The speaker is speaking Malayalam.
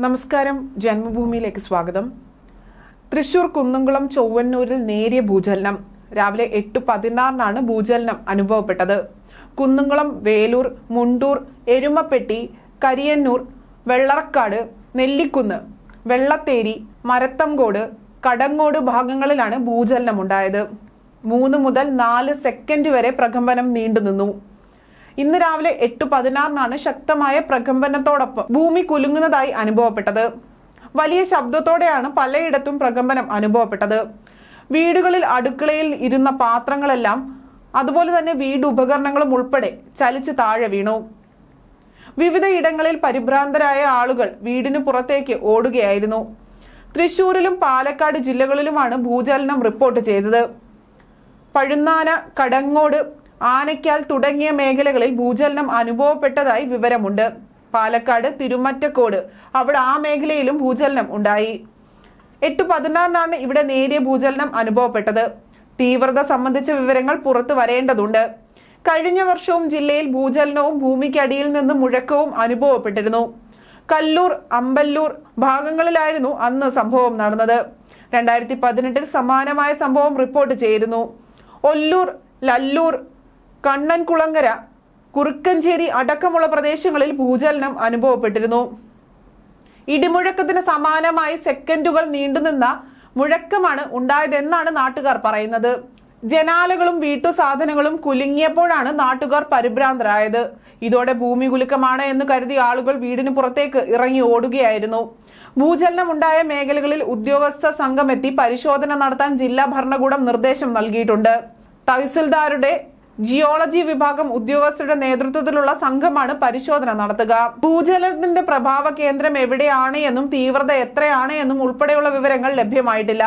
നമസ്കാരം, ജന്മഭൂമിയിലേക്ക് സ്വാഗതം. തൃശൂർ കുന്നംകുളം ചൊവ്വന്നൂരിൽ നേരിയ ഭൂചലനം. രാവിലെ 8:16 ഭൂചലനം അനുഭവപ്പെട്ടത്. കുന്നംകുളം, വേലൂർ, മുണ്ടൂർ, എരുമപ്പെട്ടി, കരിയന്നൂർ, വെള്ളറക്കാട്, നെല്ലിക്കുന്ന്, വെള്ളത്തേരി, മരത്തംകോട്, കടങ്ങോട് ഭാഗങ്ങളിലാണ് ഭൂചലനമുണ്ടായത്. 3 മുതൽ 4 സെക്കൻഡ് വരെ പ്രകമ്പനം നീണ്ടുനിന്നു. ഇന്ന് രാവിലെ 8:16 ശക്തമായ പ്രകമ്പനത്തോടൊപ്പം ഭൂമി കുലുങ്ങുന്നതായി അനുഭവപ്പെട്ടത്. വലിയ ശബ്ദത്തോടെയാണ് പലയിടത്തും പ്രകമ്പനം അനുഭവപ്പെട്ടത്. വീടുകളിൽ അടുക്കളയിൽ ഇരുന്ന പാത്രങ്ങളെല്ലാം അതുപോലെ തന്നെ വീടുപകരണങ്ങളും ഉൾപ്പെടെ ചലിച്ച് താഴെ വീണു. വിവിധ ഇടങ്ങളിൽ പരിഭ്രാന്തരായ ആളുകൾ വീടിന് പുറത്തേക്ക് ഓടുകയായിരുന്നു. തൃശൂരിലും പാലക്കാട് ജില്ലകളിലുമാണ് ഭൂചലനം റിപ്പോർട്ട് ചെയ്തത്. പഴുന്നാന, കടങ്ങോട്, ആനയ്ക്കാൽ തുടങ്ങിയ മേഖലകളിൽ ഭൂചലനം അനുഭവപ്പെട്ടതായി വിവരമുണ്ട്. പാലക്കാട് തിരുമറ്റക്കോട്, അവിടെ ആ മേഖലയിലും ഭൂചലനം ഉണ്ടായി. 8:16 ഇവിടെ നേരിയ ഭൂചലനം അനുഭവപ്പെട്ടത്. തീവ്രത സംബന്ധിച്ച വിവരങ്ങൾ പുറത്തു വരേണ്ടതുണ്ട്. കഴിഞ്ഞ വർഷവും ജില്ലയിൽ ഭൂചലനവും ഭൂമിക്കടിയിൽ നിന്ന് മുഴക്കവും അനുഭവപ്പെട്ടിരുന്നു. കല്ലൂർ, അമ്പല്ലൂർ ഭാഗങ്ങളിലായിരുന്നു അന്ന് സംഭവം നടന്നത്. 2018 സമാനമായ സംഭവം റിപ്പോർട്ട് ചെയ്തിരുന്നു. ഒല്ലൂർ, ലല്ലൂർ, കണ്ണൻകുളങ്ങര, കുറുക്കഞ്ചേരി അടക്കമുള്ള പ്രദേശങ്ങളിൽ ഭൂചലനം അനുഭവപ്പെട്ടിരുന്നു. ഇടിമുഴക്കത്തിന് സമാനമായി സെക്കൻഡുകൾ നീണ്ടുനിന്ന മുഴക്കമാണ് ഉണ്ടായതെന്നാണ് നാട്ടുകാർ പറയുന്നത്. ജനാലകളും വീട്ടുസാധനങ്ങളും കുലുങ്ങിയപ്പോഴാണ് നാട്ടുകാർ പരിഭ്രാന്തരായത്. ഇതോടെ ഭൂമി കുലുക്കമാണ് എന്ന് കരുതിയ ആളുകൾ വീടിന് പുറത്തേക്ക് ഇറങ്ങി ഓടുകയായിരുന്നു. ഭൂചലനം ഉണ്ടായ മേഖലകളിൽ ഉദ്യോഗസ്ഥ സംഘമെത്തി പരിശോധന നടത്താൻ ജില്ലാ ഭരണകൂടം നിർദ്ദേശം നൽകിയിട്ടുണ്ട്. തഹസിൽദാരുടെ ജിയോളജി വിഭാഗം ഉദ്യോഗസ്ഥരുടെ നേതൃത്വത്തിലുള്ള സംഘമാണ് പരിശോധന നടത്തുക. ഭൂചലനത്തിന്റെ പ്രഭാവ കേന്ദ്രം എവിടെയാണ് എന്നും തീവ്രത എത്രയാണ് എന്നും ഉൾപ്പെടെയുള്ള വിവരങ്ങൾ ലഭ്യമായിട്ടില്ല.